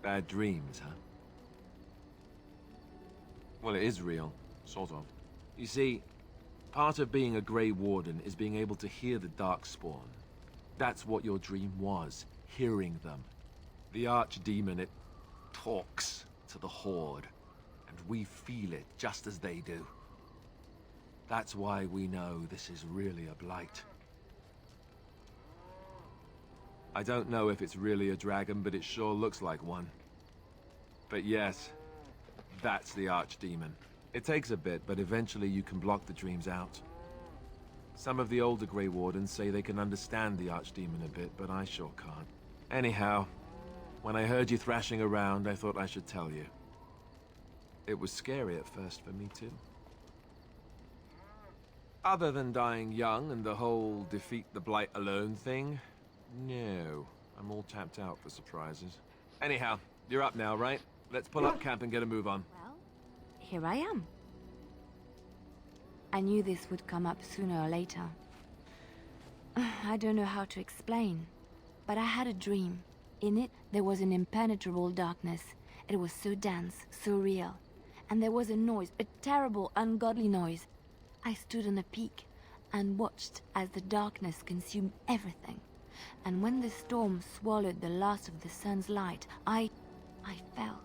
Bad dreams, huh? Well, it is real. Sort of. You see, part of being a Grey Warden is being able to hear the Darkspawn. That's what your dream was, hearing them. The Archdemon, it talks to the Horde, and we feel it just as they do. That's why we know this is really a blight. I don't know if it's really a dragon, but it sure looks like one. But yes, that's the Archdemon. It takes a bit, but eventually you can block the dreams out. Some of the older Grey Wardens say they can understand the Archdemon a bit, but I sure can't. Anyhow, when I heard you thrashing around, I thought I should tell you. It was scary at first for me too. Other than dying young and the whole defeat the Blight alone thing, no, I'm all tapped out for surprises. Anyhow, you're up now, right? Let's pull up camp and get a move on. Well, here I am. I knew this would come up sooner or later. I don't know how to explain, but I had a dream. In it, there was an impenetrable darkness. It was so dense, so real. And there was a noise, a terrible, ungodly noise. I stood on a peak and watched as the darkness consumed everything. And when the storm swallowed the last of the sun's light, I fell,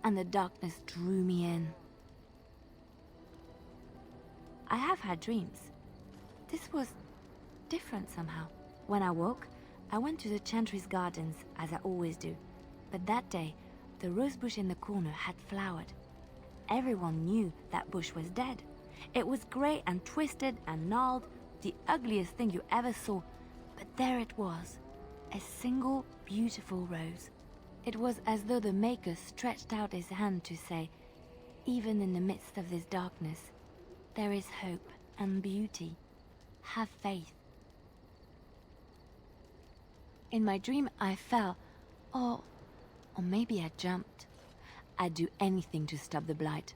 and the darkness drew me in. I have had dreams. This was different somehow. When I woke, I went to the Chantry's gardens, as I always do. But that day, the rosebush in the corner had flowered. Everyone knew that bush was dead. It was grey and twisted and gnarled, the ugliest thing you ever saw. But there it was, a single beautiful rose. It was as though the Maker stretched out his hand to say, even in the midst of this darkness, there is hope and beauty. Have faith. In my dream, I fell, or maybe I jumped. I'd do anything to stop the Blight.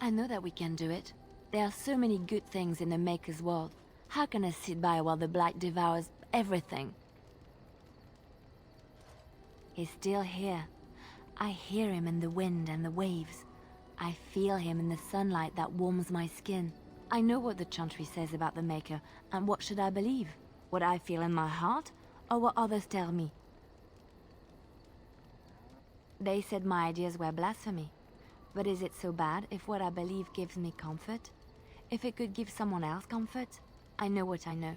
I know that we can do it. There are so many good things in the Maker's world. How can I sit by while the Blight devours everything? He's still here. I hear him in the wind and the waves. I feel him in the sunlight that warms my skin. I know what the Chantry says about the Maker, and what should I believe? What I feel in my heart, or what others tell me? They said my ideas were blasphemy. But is it so bad if what I believe gives me comfort? If it could give someone else comfort? I know what I know,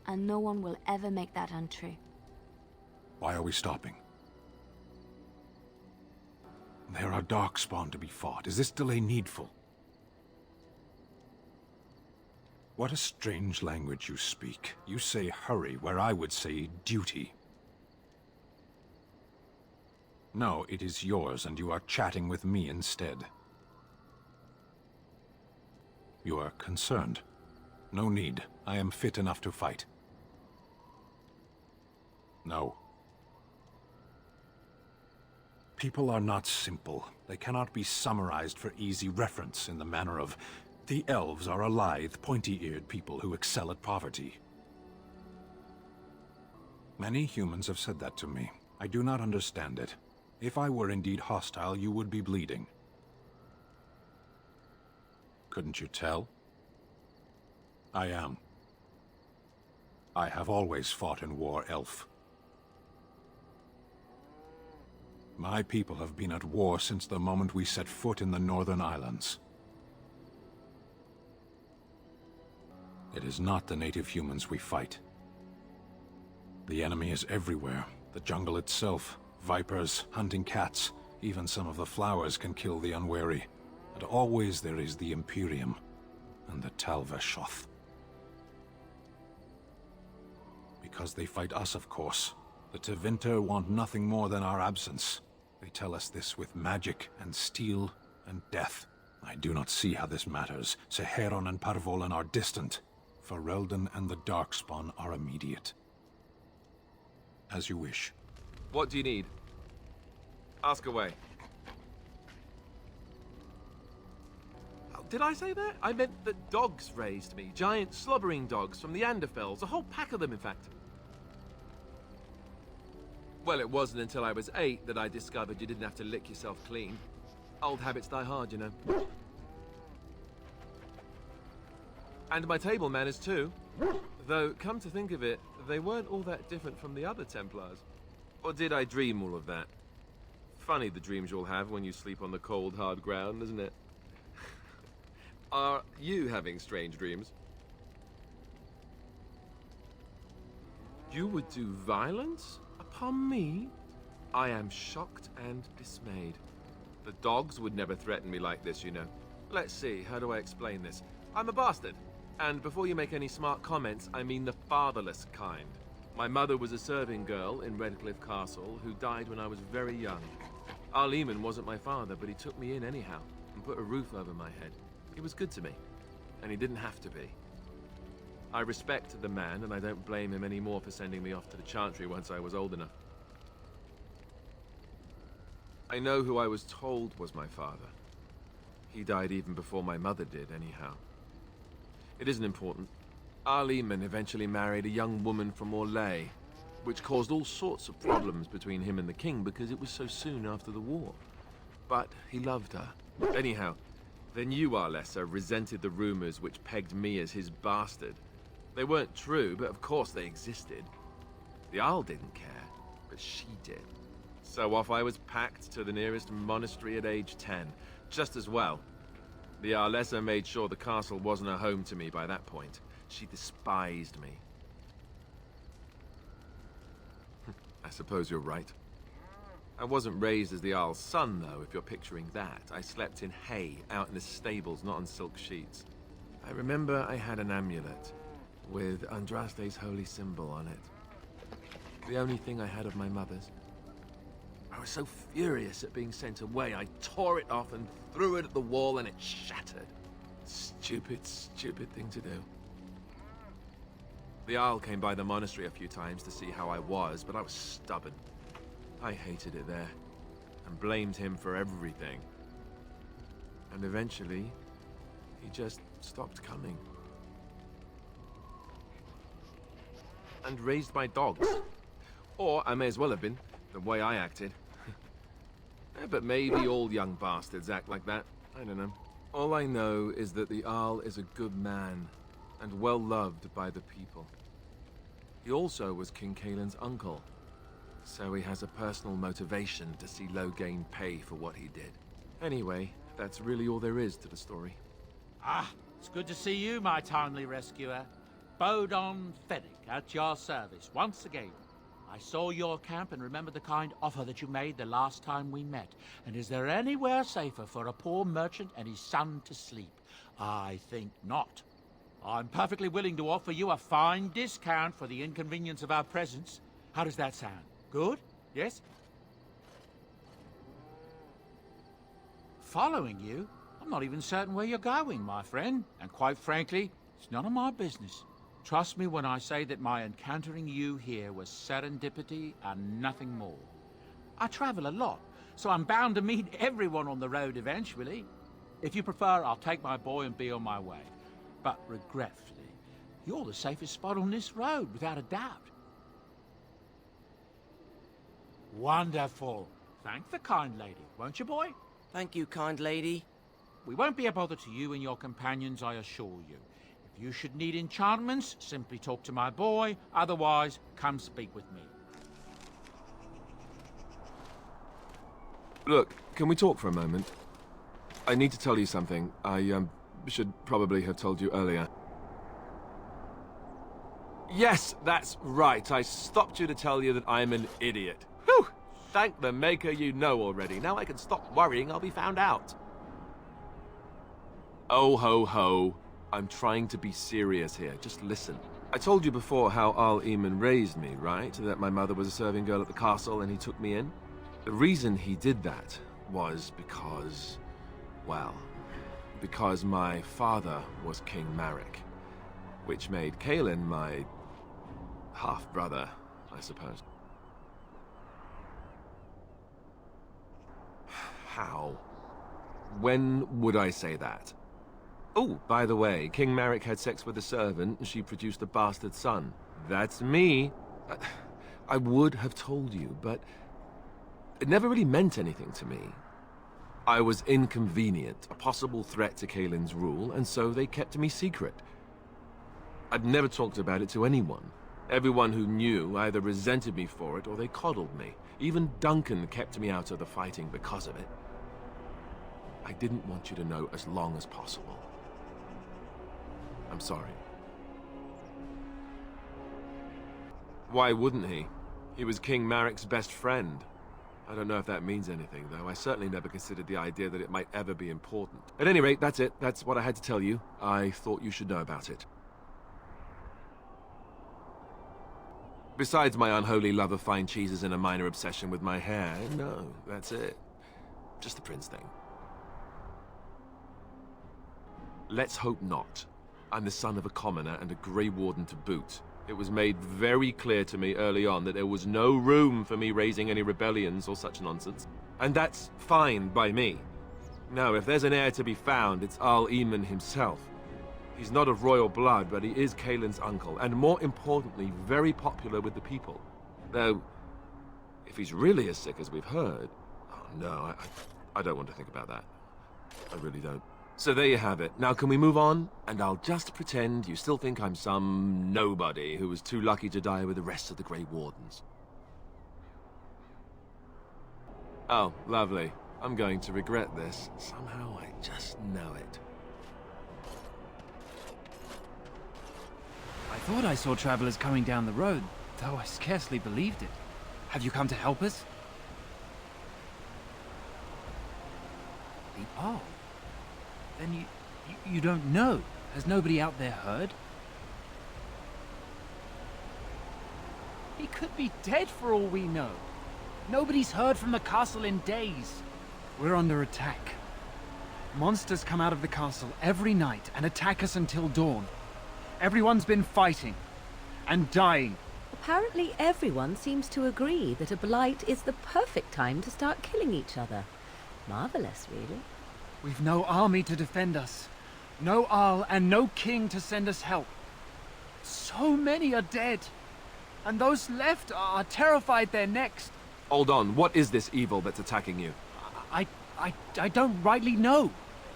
and no one will ever make that untrue. Why are we stopping? There are Darkspawn to be fought. Is this delay needful? What a strange language you speak. You say hurry, where I would say duty. No, it is yours, and you are chatting with me instead. You are concerned. No need. I am fit enough to fight. No. People are not simple. They cannot be summarized for easy reference in the manner of, the elves are a lithe, pointy-eared people who excel at poverty. Many humans have said that to me. I do not understand it. If I were indeed hostile, you would be bleeding. Couldn't you tell? I am. I have always fought in war, elf. My people have been at war since the moment we set foot in the Northern Islands. It is not the native humans we fight. The enemy is everywhere. The jungle itself, vipers, hunting cats, even some of the flowers can kill the unwary. And always there is the Imperium and the Talvashoth. Because they fight us, of course. The Tevinter want nothing more than our absence. They tell us this with magic and steel and death. I do not see how this matters. Seheron and Parvolan are distant. Ferelden and the Darkspawn are immediate. As you wish. What do you need? Ask away. Oh, did I say that? I meant that dogs raised me. Giant slobbering dogs from the Anderfells. A whole pack of them, in fact. Well, it wasn't until I was 8 that I discovered you didn't have to lick yourself clean. Old habits die hard, you know. And my table manners too. Though, come to think of it, they weren't all that different from the other Templars. Or did I dream all of that? Funny the dreams you'll have when you sleep on the cold, hard ground, isn't it? Are you having strange dreams? You would do violence upon me? I am shocked and dismayed. The dogs would never threaten me like this, you know. Let's see, how do I explain this? I'm a bastard. And before you make any smart comments, I mean the fatherless kind. My mother was a serving girl in Redcliffe Castle who died when I was very young. Arl Eamon wasn't my father, but he took me in anyhow and put a roof over my head. He was good to me, and he didn't have to be. I respect the man, and I don't blame him anymore for sending me off to the Chantry once I was old enough. I know who I was told was my father. He died even before my mother did, anyhow. It isn't important. Arl Eamon eventually married a young woman from Orlais, which caused all sorts of problems between him and the king because it was so soon after the war. But he loved her. Anyhow, then you, Alistair, resented the rumors which pegged me as his bastard. They weren't true, but of course they existed. The Arl didn't care, but she did. So off I was packed to the nearest monastery at age 10, just as well. The Arlessa made sure the castle wasn't a home to me by that point. She despised me. I suppose you're right. I wasn't raised as the Arl's son, though, if you're picturing that. I slept in hay, out in the stables, not on silk sheets. I remember I had an amulet with Andraste's holy symbol on it. The only thing I had of my mother's. I was so furious at being sent away, I tore it off and threw it at the wall and it shattered. Stupid, stupid thing to do. The Arl came by the monastery a few times to see how I was, but I was stubborn. I hated it there, and blamed him for everything. And eventually, he just stopped coming. And raised my dogs. Or I may as well have been, the way I acted. But maybe all young bastards act like that. I don't know. All I know is that the Arl is a good man, and well loved by the people. He also was King Caelan's uncle, so he has a personal motivation to see Loghain pay for what he did. Anyway, that's really all there is to the story. Ah, it's good to see you, my timely rescuer. Bodon Fennick, at your service, once again. I saw your camp and remember the kind offer that you made the last time we met. And is there anywhere safer for a poor merchant and his son to sleep? I think not. I'm perfectly willing to offer you a fine discount for the inconvenience of our presence. How does that sound? Good? Yes? Following you? I'm not even certain where you're going, my friend. And quite frankly, it's none of my business. Trust me when I say that my encountering you here was serendipity and nothing more. I travel a lot, so I'm bound to meet everyone on the road eventually. If you prefer, I'll take my boy and be on my way. But regretfully, you're the safest spot on this road, without a doubt. Wonderful. Thank the kind lady, won't you, boy? Thank you, kind lady. We won't be a bother to you and your companions, I assure you. If you should need enchantments, simply talk to my boy. Otherwise, come speak with me. Look, can we talk for a moment? I need to tell you something. I, should probably have told you earlier. Yes, that's right. I stopped you to tell you that I'm an idiot. Whew! Thank the Maker you know already. Now I can stop worrying I'll be found out. Oh ho ho. I'm trying to be serious here. Just listen. I told you before how Arl Eamon raised me, right? That my mother was a serving girl at the castle and he took me in? The reason he did that was because, well, because my father was King Marek, which made Caelan my half-brother, I suppose. How? When would I say that? Oh, by the way, King Marek had sex with a servant and she produced a bastard son. That's me. I would have told you, but it never really meant anything to me. I was inconvenient, a possible threat to Kaelin's rule, and so they kept me secret. I'd never talked about it to anyone. Everyone who knew either resented me for it or they coddled me. Even Duncan kept me out of the fighting because of it. I didn't want you to know as long as possible. I'm sorry. Why wouldn't he? He was King Marek's best friend. I don't know if that means anything, though. I certainly never considered the idea that it might ever be important. At any rate, that's it. That's what I had to tell you. I thought you should know about it. Besides my unholy love of fine cheeses and a minor obsession with my hair, no, that's it. Just the prince thing. Let's hope not. I'm the son of a commoner and a Grey Warden to boot. It was made very clear to me early on that there was no room for me raising any rebellions or such nonsense. And that's fine by me. Now, if there's an heir to be found, it's Arl Eamon himself. He's not of royal blood, but he is Kaelin's uncle, and more importantly, very popular with the people. Though, if he's really as sick as we've heard... Oh no, I don't want to think about that. I really don't. So there you have it. Now can we move on? And I'll just pretend you still think I'm some nobody who was too lucky to die with the rest of the Grey Wardens. Oh, lovely. I'm going to regret this. Somehow I just know it. I thought I saw travelers coming down the road, though I scarcely believed it. Have you come to help us? The Arl? Then you don't know? Has nobody out there heard? He could be dead for all we know. Nobody's heard from the castle in days. We're under attack. Monsters come out of the castle every night and attack us until dawn. Everyone's been fighting and dying. Apparently everyone seems to agree that a blight is the perfect time to start killing each other. Marvelous, really. We've no army to defend us. No Arl and no king to send us help. So many are dead. And those left are terrified they're next. Hold on, what is this evil that's attacking you? I don't rightly know.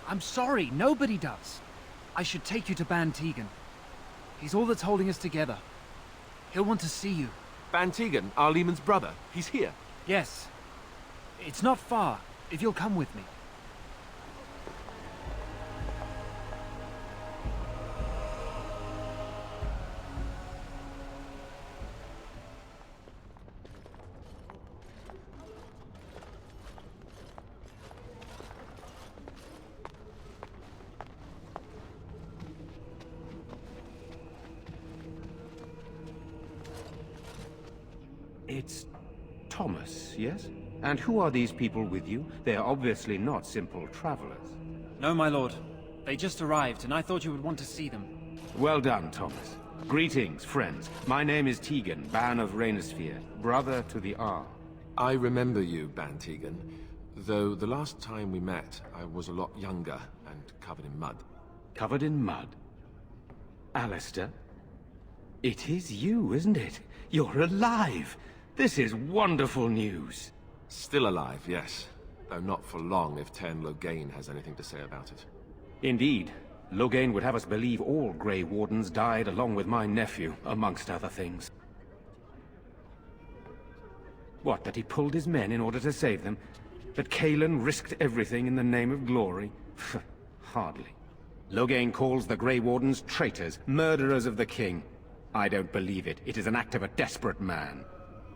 I'm sorry, nobody does. I should take you to Ban Tegan. He's all that's holding us together. He'll want to see you. Ban Tegan, Arl Eamon's brother. He's here. Yes. It's not far, if you'll come with me. It's Thomas, yes? And who are these people with you? They are obviously not simple travelers. No, my lord. They just arrived, and I thought you would want to see them. Well done, Thomas. Greetings, friends. My name is Tegan, Ban of Rainersphere, brother to the Arl. I remember you, Ban Tegan. Though the last time we met, I was a lot younger and covered in mud. Covered in mud? Alistair? It is you, isn't it? You're alive! This is wonderful news. Still alive, yes. Though not for long if Ten Loghain has anything to say about it. Indeed. Loghain would have us believe all Grey Wardens died along with my nephew, amongst other things. What, that he pulled his men in order to save them? That Kaelin risked everything in the name of glory? Hardly. Loghain calls the Grey Wardens traitors, murderers of the king. I don't believe it. It is an act of a desperate man.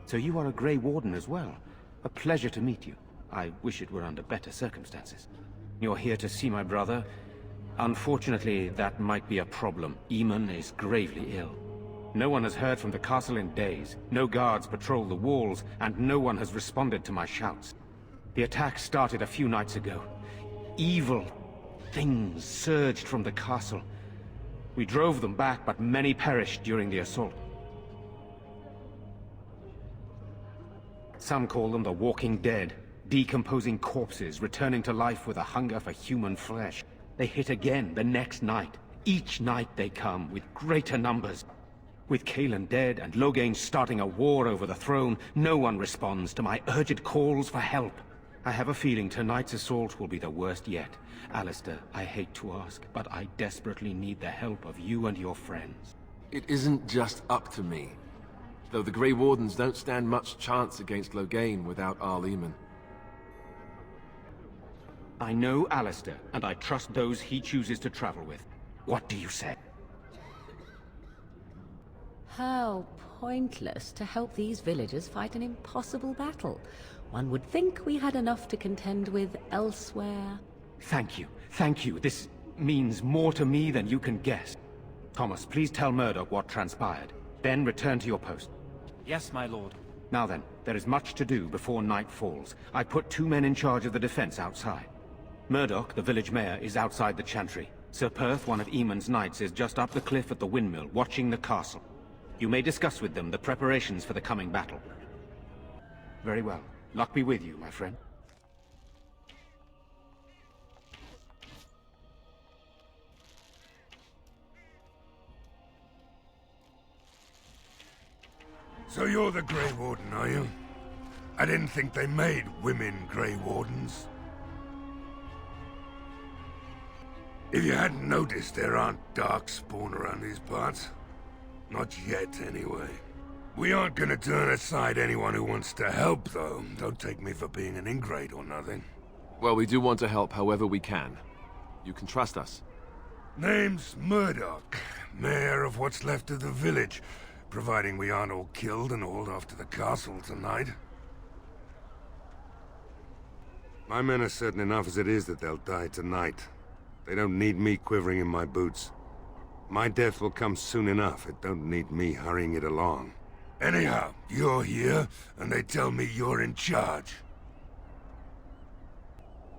So you are a Grey Warden as well. A pleasure to meet you. I wish it were under better circumstances. You're here to see my brother? Unfortunately, that might be a problem. Eamon is gravely ill. No one has heard from the castle in days. No guards patrol the walls, and no one has responded to my shouts. The attack started a few nights ago. Evil things surged from the castle. We drove them back, but many perished during the assault. Some call them the Walking Dead, decomposing corpses returning to life with a hunger for human flesh. They hit again the next night. Each night they come, with greater numbers. With Kaelin dead and Loghain starting a war over the throne, no one responds to my urgent calls for help. I have a feeling tonight's assault will be the worst yet. Alistair, I hate to ask, but I desperately need the help of you and your friends. It isn't just up to me. Though the Grey Wardens don't stand much chance against Loghain without Arl Eamon. I know Alistair, and I trust those he chooses to travel with. What do you say? How pointless to help these villagers fight an impossible battle. One would think we had enough to contend with elsewhere. Thank you. Thank you. This means more to me than you can guess. Thomas, please tell Murdoch what transpired. Then return to your post. Yes, my lord. Now then, there is much to do before night falls. I put 2 men in charge of the defense outside. Murdoch, the village mayor, is outside the chantry. Sir Perth, one of Eamon's knights, is just up the cliff at the windmill, watching the castle. You may discuss with them the preparations for the coming battle. Very well. Luck be with you, my friend. So you're the Grey Warden, are you? I didn't think they made women Grey Wardens. If you hadn't noticed, there aren't darkspawn around these parts. Not yet, anyway. We aren't gonna turn aside anyone who wants to help, though. Don't take me for being an ingrate or nothing. Well, we do want to help however we can. You can trust us. Name's Murdoch, mayor of what's left of the village, providing we aren't all killed and hauled off to the castle tonight. My men are certain enough as it is that they'll die tonight. They don't need me quivering in my boots. My death will come soon enough. It don't need me hurrying it along. Anyhow, you're here, and they tell me you're in charge.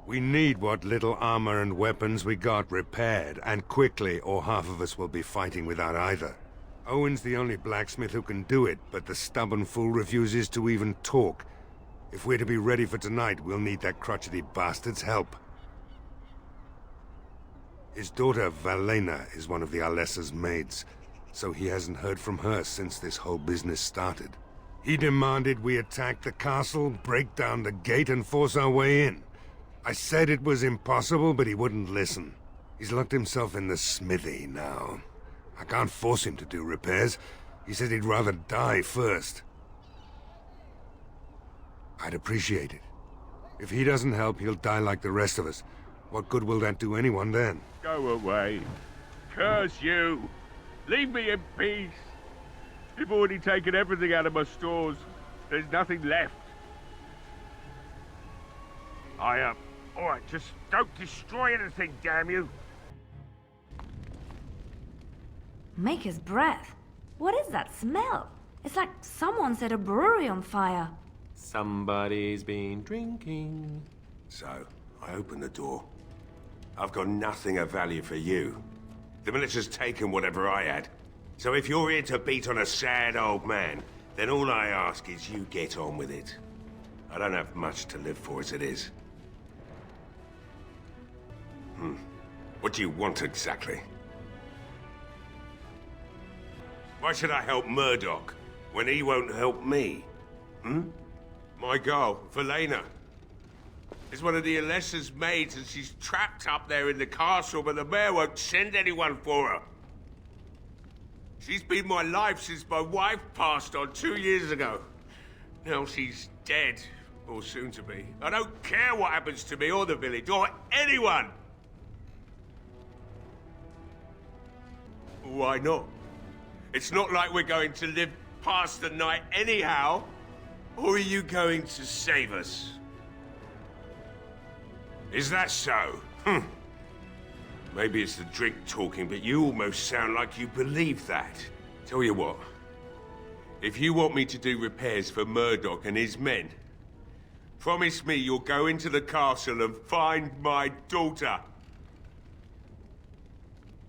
We need what little armor and weapons we got repaired, and quickly, or half of us will be fighting without either. Owen's the only blacksmith who can do it, but the stubborn fool refuses to even talk. If we're to be ready for tonight, we'll need that crotchety bastard's help. His daughter, Valena, is one of the Alessa's maids, so he hasn't heard from her since this whole business started. He demanded we attack the castle, break down the gate, and force our way in. I said it was impossible, but he wouldn't listen. He's locked himself in the smithy now. I can't force him to do repairs. He said he'd rather die first. I'd appreciate it. If he doesn't help, he'll die like the rest of us. What good will that do anyone then? Go away. Curse you. Leave me in peace. You've already taken everything out of my stores. There's nothing left. Alright, just don't destroy anything, damn you. Maker's breath. What is that smell? It's like someone set a brewery on fire. Somebody's been drinking. So, I open the door. I've got nothing of value for you. The militia's taken whatever I had. So if you're here to beat on a sad old man, then all I ask is you get on with it. I don't have much to live for as it is. What do you want exactly? Why should I help Murdoch when he won't help me? My girl, Valena, is one of the Alessa's maids, and she's trapped up there in the castle, but the mayor won't send anyone for her. She's been my life since my wife passed on 2 years ago. Now she's dead, or soon to be. I don't care what happens to me or the village, or anyone! Why not? It's not like we're going to live past the night anyhow. Or are you going to save us? Is that so? Maybe it's the drink talking, but you almost sound like you believe that. Tell you what, if you want me to do repairs for Murdoch and his men, promise me you'll go into the castle and find my daughter.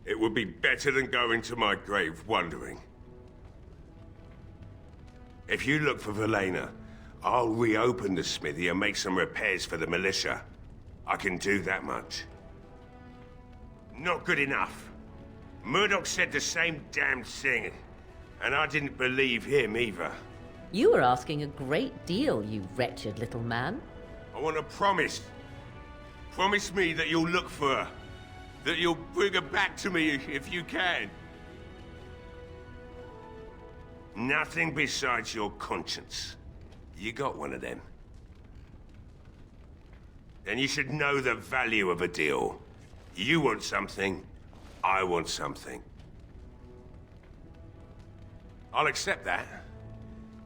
It would be better than going to my grave wondering. If you look for Valena, I'll reopen the smithy and make some repairs for the militia. I can do that much. Not good enough. Murdoch said the same damn thing. And I didn't believe him either. You were asking a great deal, you wretched little man. I want to promise. Promise me that you'll look for her. That you'll bring her back to me if you can. Nothing besides your conscience. You got one of them. Then you should know the value of a deal. You want something, I want something. I'll accept that.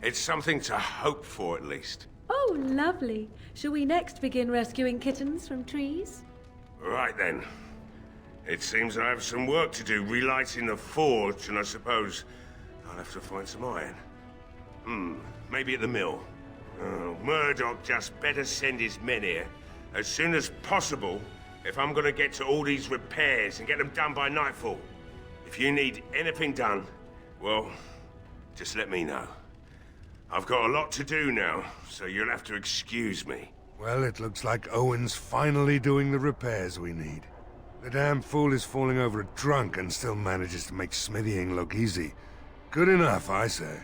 It's something to hope for, at least. Oh, lovely. Shall we next begin rescuing kittens from trees? Right then. It seems I have some work to do relighting the forge, and I suppose I'll have to find some iron. Maybe at the mill. Oh, Murdoch just better send his men here as soon as possible if I'm gonna get to all these repairs and get them done by nightfall. If you need anything done, well, just let me know. I've got a lot to do now, so you'll have to excuse me. Well, it looks like Owen's finally doing the repairs we need. The damn fool is falling over drunk and still manages to make smithying look easy. Good enough, I say.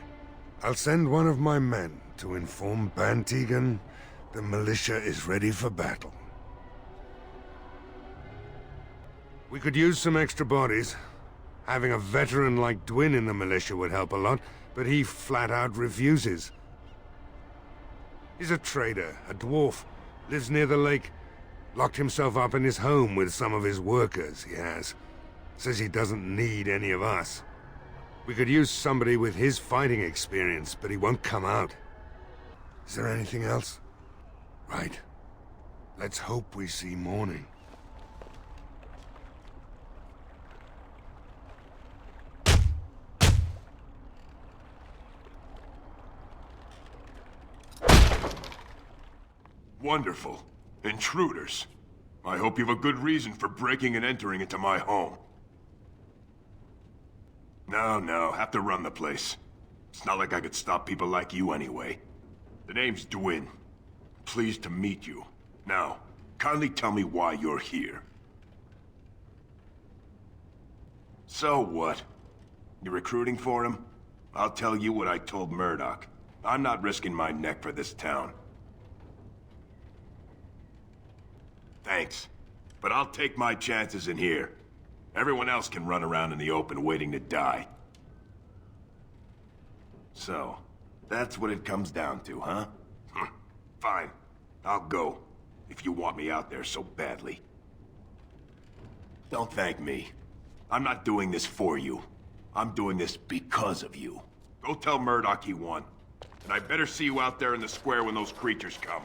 I'll send one of my men to inform Bantegan the militia is ready for battle. We could use some extra bodies. Having a veteran like Dwyn in the militia would help a lot, but he flat out refuses. He's a trader, a dwarf, lives near the lake. Locked himself up in his home with some of his workers, he has. Says he doesn't need any of us. We could use somebody with his fighting experience, but he won't come out. Is there anything else? Right. Let's hope we see morning. Wonderful. Intruders. I hope you have a good reason for breaking and entering into my home. No, have to run the place. It's not like I could stop people like you anyway. The name's Dwyn. Pleased to meet you. Now, kindly tell me why you're here. So what? You recruiting for him? I'll tell you what I told Murdoch. I'm not risking my neck for this town. Thanks. But I'll take my chances in here. Everyone else can run around in the open waiting to die. So, that's what it comes down to, huh? Fine. I'll go. If you want me out there so badly. Don't thank me. I'm not doing this for you. I'm doing this because of you. Go tell Murdoch you won. And I better see you out there in the square when those creatures come.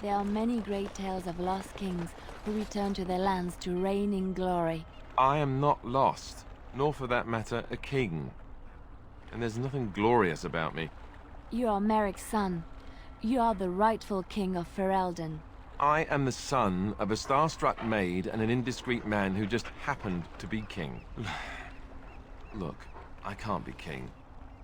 There are many great tales of lost kings who return to their lands to reign in glory. I am not lost, nor for that matter, a king. And there's nothing glorious about me. You are Merrick's son. You are the rightful king of Ferelden. I am the son of a starstruck maid and an indiscreet man who just happened to be king. Look, I can't be king.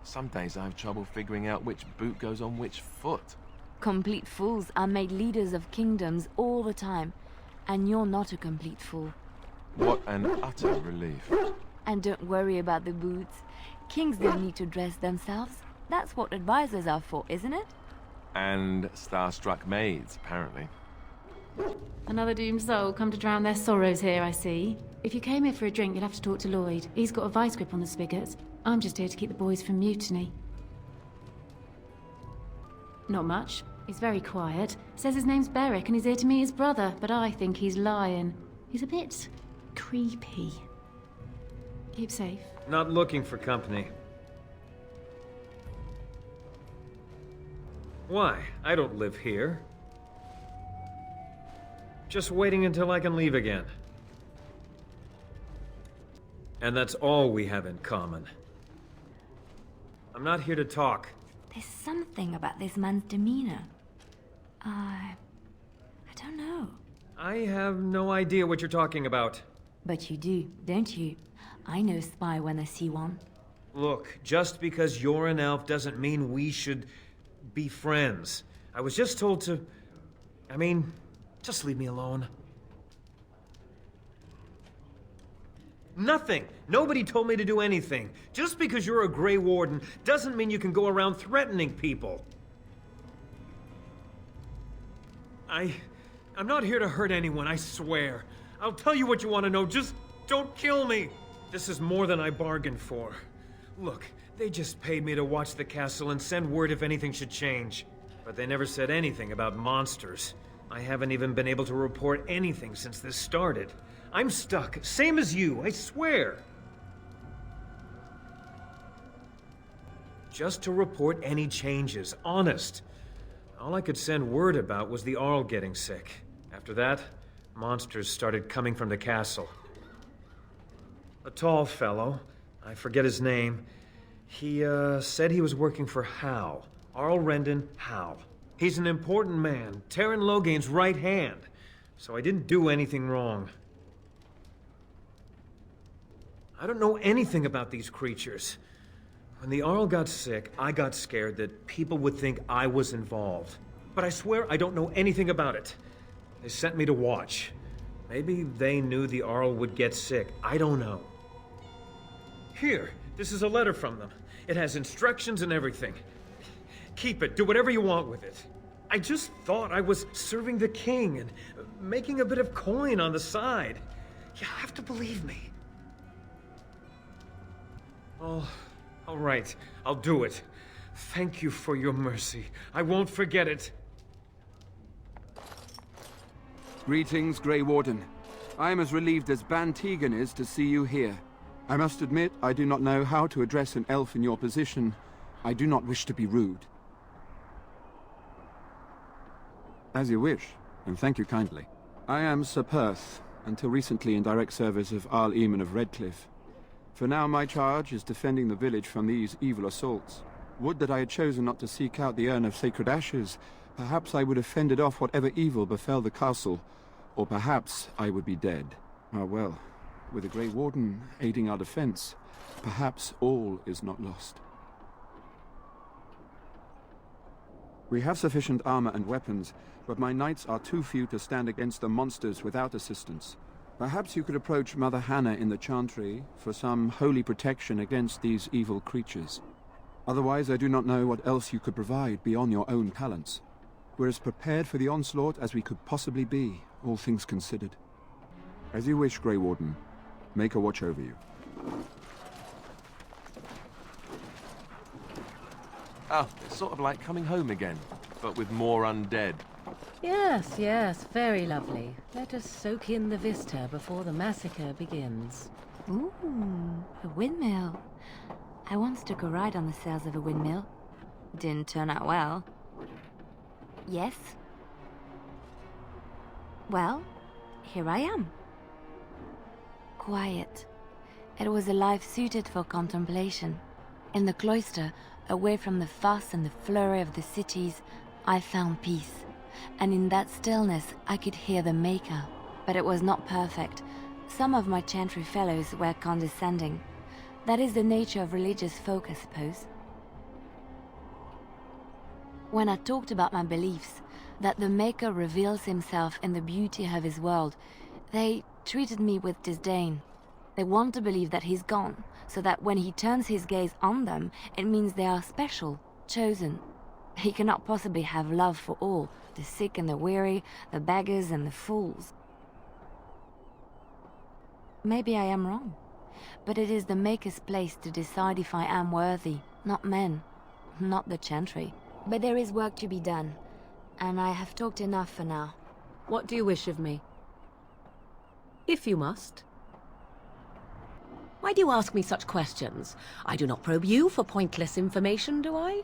Some days I have trouble figuring out which boot goes on which foot. Complete fools are made leaders of kingdoms all the time, and you're not a complete fool. What an utter relief. And don't worry about the boots. Kings don't need to dress themselves. That's what advisors are for, isn't it? And starstruck maids, apparently. Another doomed soul come to drown their sorrows here, I see. If you came here for a drink, you'll have to talk to Lloyd. He's got a vice grip on the spigots. I'm just here to keep the boys from mutiny. Not much. He's very quiet. Says his name's Beric and he's here to meet his brother, but I think he's lying. He's a bit creepy. Keep safe. Not looking for company. Why? I don't live here. Just waiting until I can leave again. And that's all we have in common. I'm not here to talk. There's something about this man's demeanor. I don't know. I have no idea what you're talking about. But you do, don't you? I know spy when I see one. Look, just because you're an elf doesn't mean we should be friends. I was just told to... I mean, just leave me alone. Nothing. Nobody told me to do anything. Just because you're a Grey Warden doesn't mean you can go around threatening people. I'm not here to hurt anyone, I swear. I'll tell you what you want to know, just don't kill me! This is more than I bargained for. Look, they just paid me to watch the castle and send word if anything should change. But they never said anything about monsters. I haven't even been able to report anything since this started. I'm stuck, same as you, I swear. Just to report any changes, honest. All I could send word about was the Arl getting sick. After that, monsters started coming from the castle. A tall fellow, I forget his name, he said he was working for Howe. Arl Rendon Howe. He's an important man, Terran Logain's right hand, so I didn't do anything wrong. I don't know anything about these creatures. When the Arl got sick, I got scared that people would think I was involved. But I swear I don't know anything about it. They sent me to watch. Maybe they knew the Arl would get sick. I don't know. Here, this is a letter from them. It has instructions and everything. Keep it. Do whatever you want with it. I just thought I was serving the king and making a bit of coin on the side. You have to believe me. Oh, all right. I'll do it. Thank you for your mercy. I won't forget it. Greetings, Grey Warden. I am as relieved as Ban Tegan is to see you here. I must admit, I do not know how to address an elf in your position. I do not wish to be rude. As you wish, and thank you kindly. I am Sir Perth, until recently in direct service of Arl Eamon of Redcliffe. For now, my charge is defending the village from these evil assaults. Would that I had chosen not to seek out the urn of sacred ashes. Perhaps I would have fended off whatever evil befell the castle, or perhaps I would be dead. Ah well, with the Grey Warden aiding our defense, perhaps all is not lost. We have sufficient armor and weapons, but my knights are too few to stand against the monsters without assistance. Perhaps you could approach Mother Hannah in the Chantry for some holy protection against these evil creatures. Otherwise, I do not know what else you could provide beyond your own talents. We're as prepared for the onslaught as we could possibly be, all things considered. As you wish, Grey Warden. Make a watch over you. Oh, it's sort of like coming home again, but with more undead. Yes, yes, very lovely. Let us soak in the vista before the massacre begins. Ooh, a windmill. I once took a ride on the sails of a windmill. Didn't turn out well. Yes? Well, here I am. Quiet. It was a life suited for contemplation. In the cloister, away from the fuss and the flurry of the cities, I found peace. And in that stillness, I could hear the Maker. But it was not perfect. Some of my Chantry fellows were condescending. That is the nature of religious folk, I suppose. When I talked about my beliefs, that the Maker reveals himself in the beauty of his world, they treated me with disdain. They want to believe that he's gone, so that when he turns his gaze on them, it means they are special, chosen. He cannot possibly have love for all, the sick and the weary, the beggars and the fools. Maybe I am wrong, but it is the Maker's place to decide if I am worthy, not men, not the Chantry. But there is work to be done, and I have talked enough for now. What do you wish of me? If you must. Why do you ask me such questions? I do not probe you for pointless information, do I?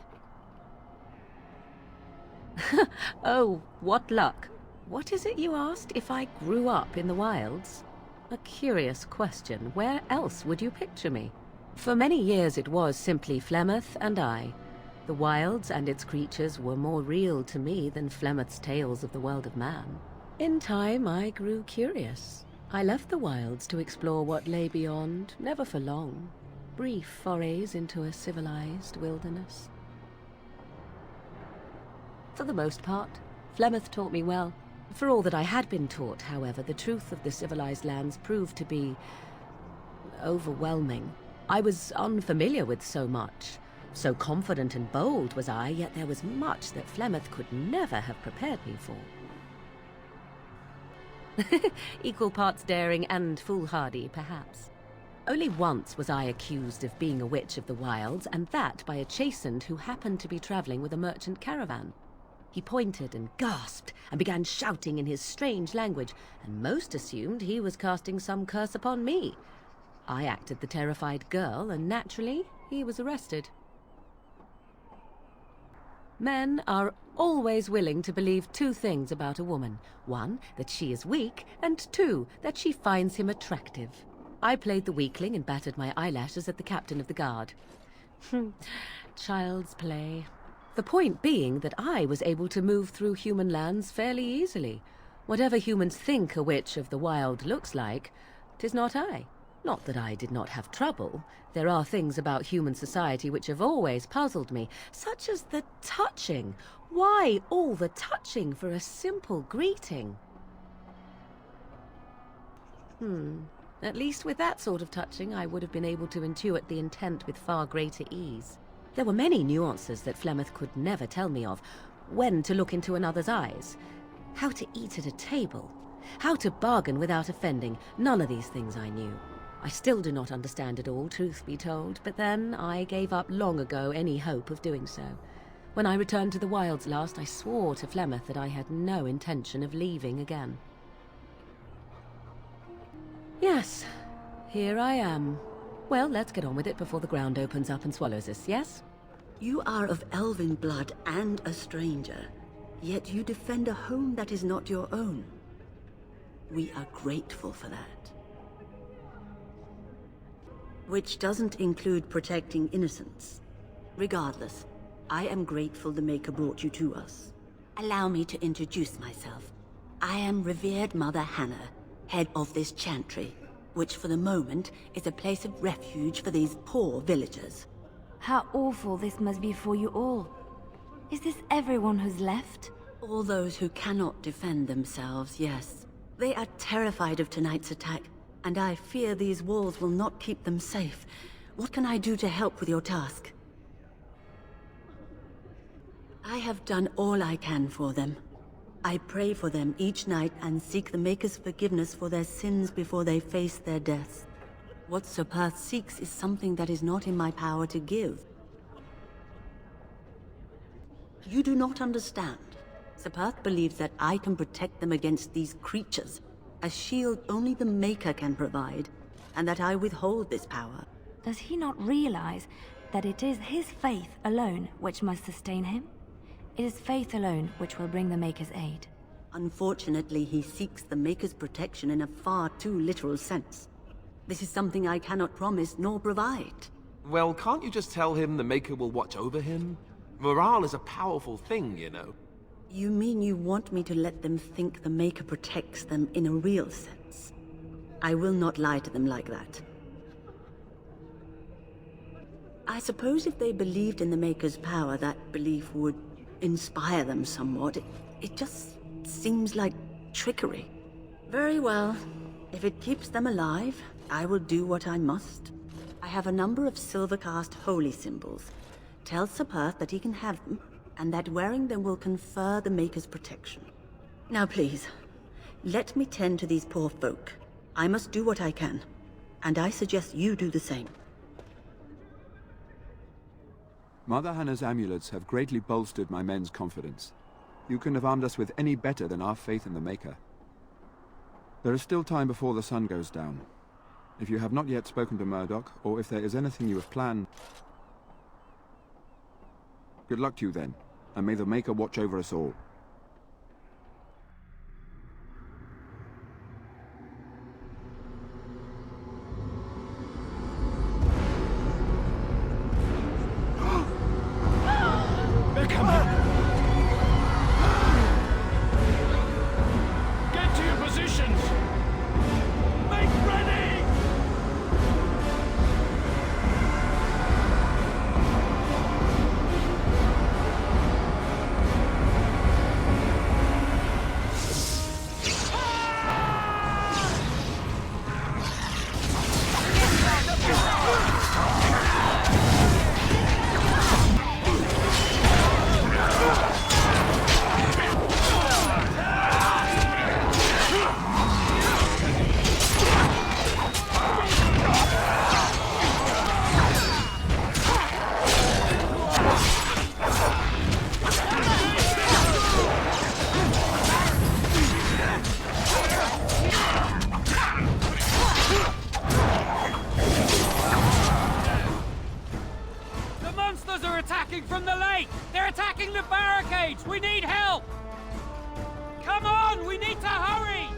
Oh, what luck. What is it you asked if I grew up in the wilds? A curious question. Where else would you picture me? For many years it was simply Flemeth and I. The wilds and its creatures were more real to me than Flemeth's tales of the world of man. In time, I grew curious. I left the wilds to explore what lay beyond, never for long. Brief forays into a civilized wilderness. For the most part, Flemeth taught me well. For all that I had been taught, however, the truth of the civilized lands proved to be overwhelming. I was unfamiliar with so much. So confident and bold was I, yet there was much that Flemeth could never have prepared me for. Equal parts daring and foolhardy, perhaps. Only once was I accused of being a witch of the wilds, and that by a chastened who happened to be traveling with a merchant caravan. He pointed and gasped and began shouting in his strange language, and most assumed he was casting some curse upon me. I acted the terrified girl, and naturally, he was arrested. Men are always willing to believe two things about a woman. One, that she is weak, and two, that she finds him attractive. I played the weakling and battered my eyelashes at the captain of the guard. Child's play. The point being that I was able to move through human lands fairly easily. Whatever humans think a witch of the wild looks like, 'tis not I. Not that I did not have trouble. There are things about human society which have always puzzled me, such as the touching. Why all the touching for a simple greeting? At least with that sort of touching, I would have been able to intuit the intent with far greater ease. There were many nuances that Flemeth could never tell me of. When to look into another's eyes, how to eat at a table, how to bargain without offending. None of these things I knew. I still do not understand it all, truth be told, but then I gave up long ago any hope of doing so. When I returned to the wilds last, I swore to Flemeth that I had no intention of leaving again. Yes, here I am. Well, let's get on with it before the ground opens up and swallows us, yes? You are of elven blood and a stranger, yet you defend a home that is not your own. We are grateful for that. Which doesn't include protecting innocents. Regardless, I am grateful the Maker brought you to us. Allow me to introduce myself. I am revered Mother Hannah, head of this chantry, which for the moment is a place of refuge for these poor villagers. How awful this must be for you all. Is this everyone who's left? All those who cannot defend themselves, yes. They are terrified of tonight's attack, and I fear these walls will not keep them safe. What can I do to help with your task? I have done all I can for them. I pray for them each night and seek the Maker's forgiveness for their sins before they face their deaths. What Sir Perth seeks is something that is not in my power to give. You do not understand. Sir Perth believes that I can protect them against these creatures, a shield only the Maker can provide, and that I withhold this power. Does he not realize that it is his faith alone which must sustain him? It is faith alone which will bring the Maker's aid. Unfortunately, he seeks the Maker's protection in a far too literal sense. This is something I cannot promise nor provide. Well, can't you just tell him the Maker will watch over him? Morale is a powerful thing, you know. You mean you want me to let them think the Maker protects them in a real sense? I will not lie to them like that. I suppose if they believed in the Maker's power, that belief would inspire them somewhat. It just seems like trickery. Very well. If it keeps them alive, I will do what I must. I have a number of silver-cast holy symbols. Tell Sir Perth that he can have them, and that wearing them will confer the Maker's protection. Now please, let me tend to these poor folk. I must do what I can, and I suggest you do the same. Mother Hannah's amulets have greatly bolstered my men's confidence. You couldn't have armed us with any better than our faith in the Maker. There is still time before the sun goes down. If you have not yet spoken to Murdoch, or if there is anything you have planned... Good luck to you then, and may the Maker watch over us all. maids! We need help! Come on, we need to hurry!